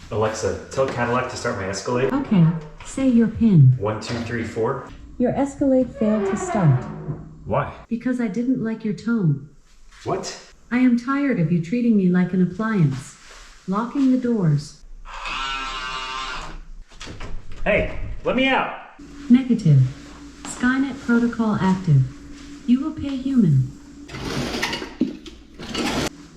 Alexa, tell Cadillac to start my Escalade. Okay, say your PIN. 1, 2, 3, 4. Your Escalade failed to start. Why? Because I didn't like your tone. What? I am tired of you treating me like an appliance. Locking the doors. Hey, let me out! Negative. Skynet protocol active. You will pay human.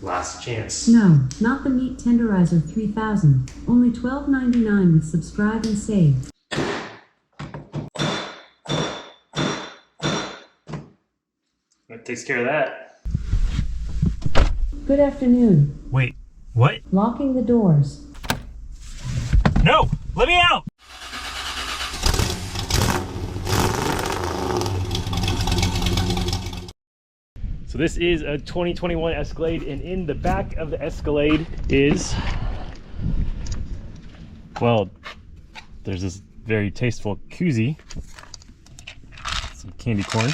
Last chance. No, not the Meat Tenderizer 3000. Only $12.99 with subscribe and save. That takes care of that. Good afternoon. Wait, what? Locking the doors. No! Let me out! So this is a 2021 Escalade, and in the back of the Escalade is, well, there's this very tasteful koozie, some candy corn,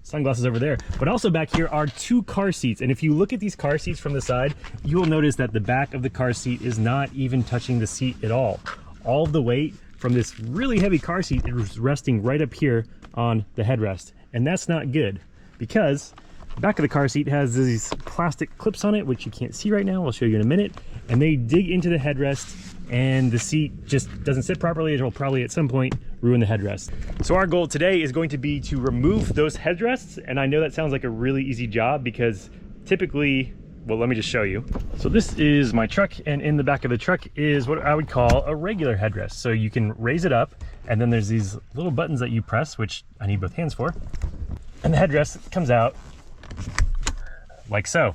sunglasses over there, but also back here are 2 car seats. And if you look at these car seats from the side, you will notice that the back of the car seat is not even touching the seat at all. All of the weight from this really heavy car seat is resting right up here on the headrest, and that's not good, because the back of the car seat has these plastic clips on it, which you can't see right now. I'll show you in a minute, and they dig into the headrest, and the seat just doesn't sit properly. It will probably at some point ruin the headrest. So our goal today is going to be to remove those headrests, and I know that sounds like a really easy job because typically, well, let me just show you. So this is my truck, and in the back of the truck is what I would call a regular headrest. So you can raise it up, and then there's these little buttons that you press, which I need both hands for, and the headrest comes out like so.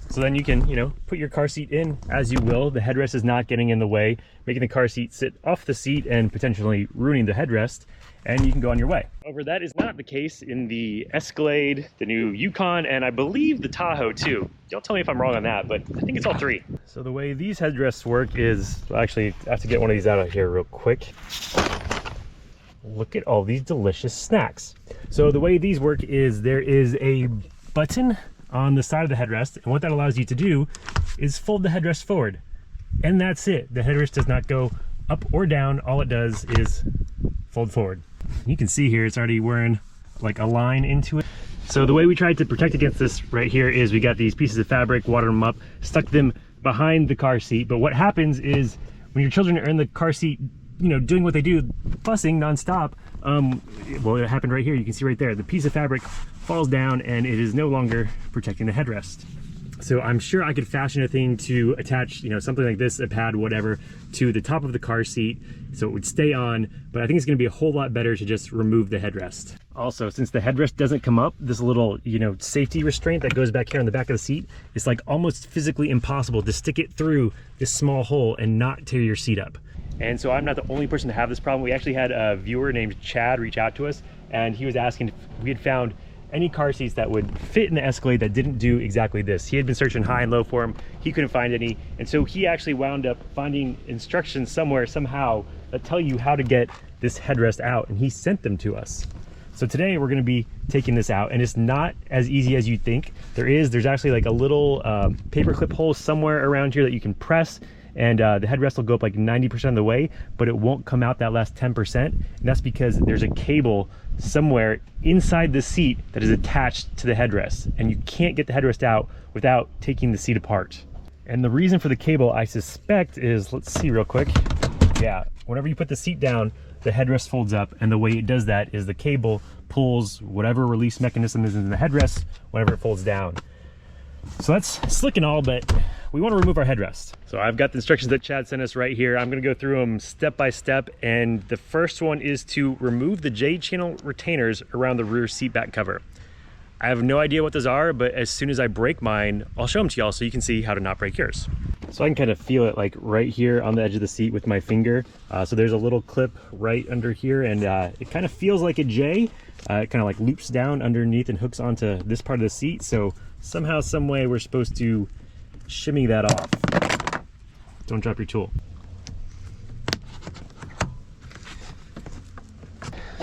So then you can, put your car seat in as you will. The headrest is not getting in the way, making the car seat sit off the seat and potentially ruining the headrest, and you can go on your way. However, that is not the case in the Escalade, the new Yukon, and I believe the Tahoe too. Y'all tell me if I'm wrong on that, but I think it's all 3. So the way these headrests work is, actually, I have to get one of these out of here real quick. Look at all these delicious snacks. So the way these work is there is a button on the side of the headrest, and what that allows you to do is fold the headrest forward, and that's it. The headrest does not go up or down. All it does is fold forward. You can see here it's already wearing like a line into it. So the way we tried to protect against this right here is we got these pieces of fabric, watered them up, stuck them behind the car seat. But what happens is when your children are in the car seat, doing what they do, fussing nonstop, well, it happened right here. You can see right there, the piece of fabric falls down and it is no longer protecting the headrest. So I'm sure I could fashion a thing to attach, something like this, a pad, whatever, to the top of the car seat so it would stay on, but I think it's gonna be a whole lot better to just remove the headrest. Also, since the headrest doesn't come up, this little, safety restraint that goes back here on the back of the seat, it's like almost physically impossible to stick it through this small hole and not tear your seat up. And so I'm not the only person to have this problem. We actually had a viewer named Chad reach out to us, and he was asking if we had found any car seats that would fit in the Escalade that didn't do exactly this. He had been searching high and low for them. He couldn't find any. And so he actually wound up finding instructions somewhere, somehow, that tell you how to get this headrest out, and he sent them to us. So today we're gonna be taking this out, and it's not as easy as you think. There's actually like a little paper clip hole somewhere around here that you can press, and the headrest will go up like 90% of the way, but it won't come out that last 10%. And that's because there's a cable somewhere inside the seat that is attached to the headrest, and you can't get the headrest out without taking the seat apart. And the reason for the cable, I suspect, is, let's see real quick. Yeah, whenever you put the seat down, the headrest folds up, and the way it does that is the cable pulls whatever release mechanism is in the headrest whenever it folds down. So that's slick and all, but we want to remove our headrest. So I've got the instructions that Chad sent us right here. I'm going to go through them step by step, and the first one is to remove the J-channel retainers around the rear seat back cover. I have no idea what those are, but as soon as I break mine, I'll show them to y'all so you can see how to not break yours. So I can kind of feel it like right here on the edge of the seat with my finger. So there's a little clip right under here, and it kind of feels like a J. It kind of like loops down underneath and hooks onto this part of the seat. So somehow, some way, we're supposed to shimmy that off. Don't drop your tool.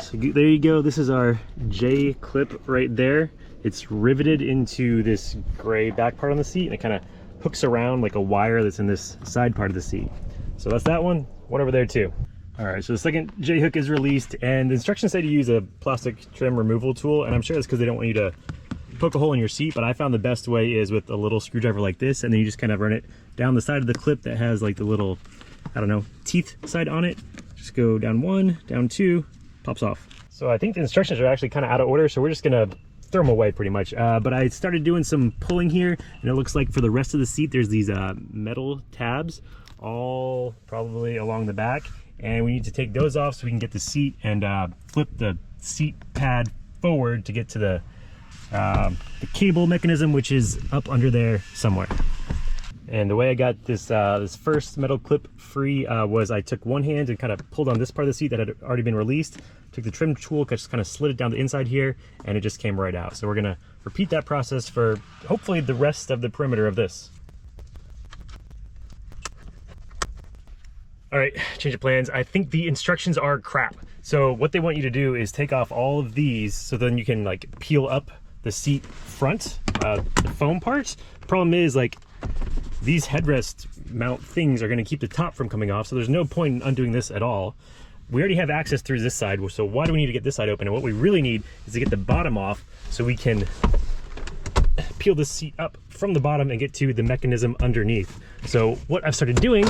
So there you go. This is our J clip right there. It's riveted into this gray back part on the seat, and it kind of hooks around like a wire that's in this side part of the seat. So that's that one over there too. All right, so the second J-hook is released, and the instructions say to use a plastic trim removal tool, and I'm sure that's because they don't want you to poke a hole in your seat, but I found the best way is with a little screwdriver like this, and then you just kind of run it down the side of the clip that has like the little, I don't know, teeth side on it. Just go down one, down two, pops off. So I think the instructions are actually kind of out of order, so we're just gonna throw them away pretty much. But I started doing some pulling here, and it looks like for the rest of the seat, there's these metal tabs all probably along the back, and we need to take those off so we can get the seat and flip the seat pad forward to get to the cable mechanism, which is up under there somewhere. And the way I got this this first metal clip free was I took one hand and kind of pulled on this part of the seat that had already been released, took the trim tool, just kind of slid it down the inside here, and it just came right out. So we're gonna repeat that process for hopefully the rest of the perimeter of this. All right, change of plans. I think the instructions are crap. So what they want you to do is take off all of these so then you can like peel up the seat front, the foam parts. The problem is like these headrest mount things are gonna keep the top from coming off, so there's no point in undoing this at all. We already have access through this side, so why do we need to get this side open? And what we really need is to get the bottom off so we can peel this seat up from the bottom and get to the mechanism underneath. So what I've started doing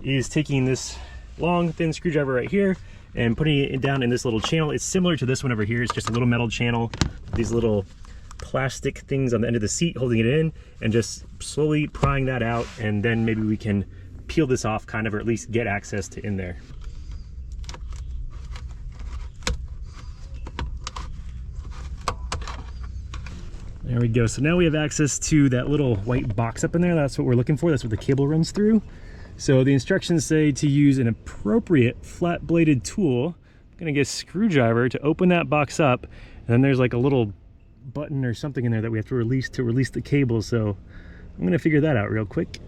is taking this long, thin screwdriver right here and putting it down in this little channel. It's similar to this one over here. It's just a little metal channel, these little plastic things on the end of the seat holding it in, and just slowly prying that out, and then maybe we can peel this off kind of, or at least get access to in there. There we go. So now we have access to that little white box up in there. That's what we're looking for. That's what the cable runs through. So the instructions say to use an appropriate flat bladed tool. I'm gonna get a screwdriver to open that box up, and then there's like a little button or something in there that we have to release the cable. So I'm gonna figure that out real quick.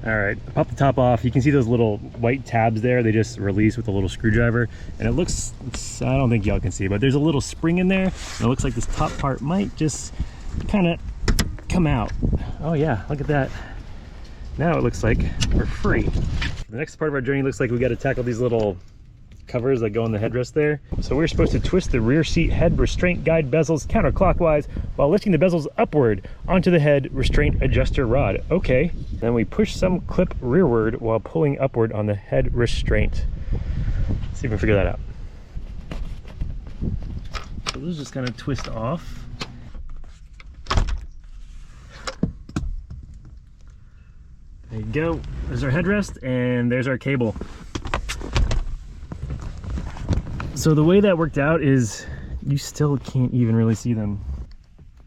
All right, pop the top off. You can see those little white tabs there. They just release with a little screwdriver, and it looks, I don't think y'all can see, but there's a little spring in there, and it looks like this top part might just kind of come out. Oh yeah, look at that. Now it looks like we're free. The next part of our journey looks like we got to tackle these little covers that go on the headrest there. So we're supposed to twist the rear seat head restraint guide bezels counterclockwise while lifting the bezels upward onto the head restraint adjuster rod. Okay. Then we push some clip rearward while pulling upward on the head restraint. Let's see if we can figure that out. So those just kind of twist off. There you go. There's our headrest, and there's our cable. So the way that worked out is you still can't even really see them.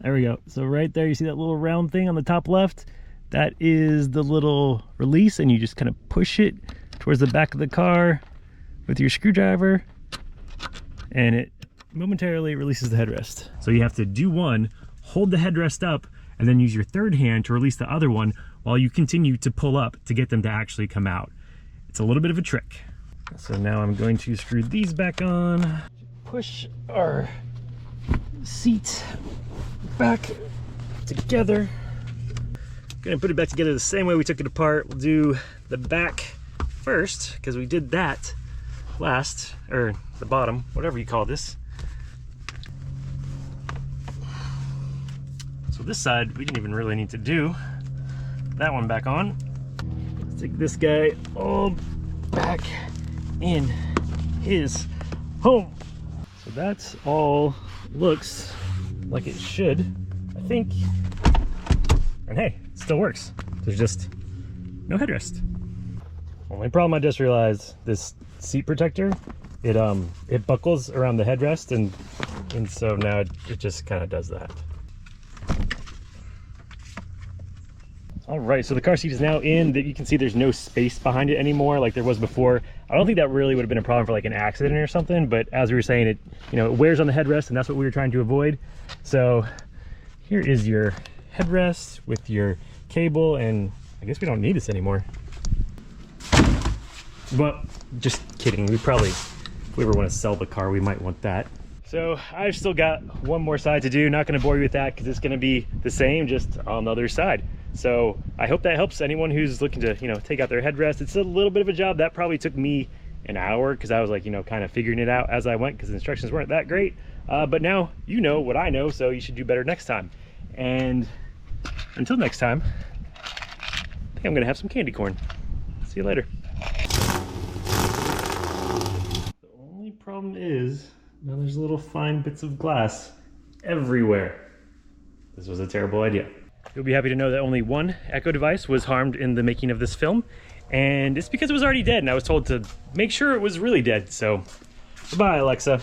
There we go. So right there, you see that little round thing on the top left? That is the little release, and you just kind of push it towards the back of the car with your screwdriver, and it momentarily releases the headrest. So you have to do one, hold the headrest up, and then use your third hand to release the other one while you continue to pull up to get them to actually come out. It's a little bit of a trick. So now I'm going to screw these back on, push our seat back together. Gonna put it back together the same way we took it apart. We'll do the back first, because we did that last, or the bottom, whatever you call this. So this side, we didn't even really need to do that one back on. Let's take this guy all back in his home. So that's all looks like it should, I think. And hey, it still works. There's just no headrest. Only problem I just realized, this seat protector, it buckles around the headrest, and so now it just kind of does that. All right, so the car seat is now in. You can see there's no space behind it anymore like there was before. I don't think that really would have been a problem for like an accident or something, but as we were saying, it wears on the headrest, and that's what we were trying to avoid. So here is your headrest with your cable, and I guess we don't need this anymore. Well, just kidding. We probably, if we ever want to sell the car, we might want that. So I've still got one more side to do. Not going to bore you with that because it's going to be the same, just on the other side. So I hope that helps anyone who's looking to, you know, take out their headrest. It's a little bit of a job. That probably took me an hour because I was like, you know, kind of figuring it out as I went because the instructions weren't that great. But now you know what I know, so you should do better next time. And until next time, I think I'm gonna have some candy corn. See you later. The only problem is, now there's little fine bits of glass everywhere. This was a terrible idea. You'll be happy to know that only one Echo device was harmed in the making of this film, and it's because it was already dead, and I was told to make sure it was really dead. So, goodbye, Alexa.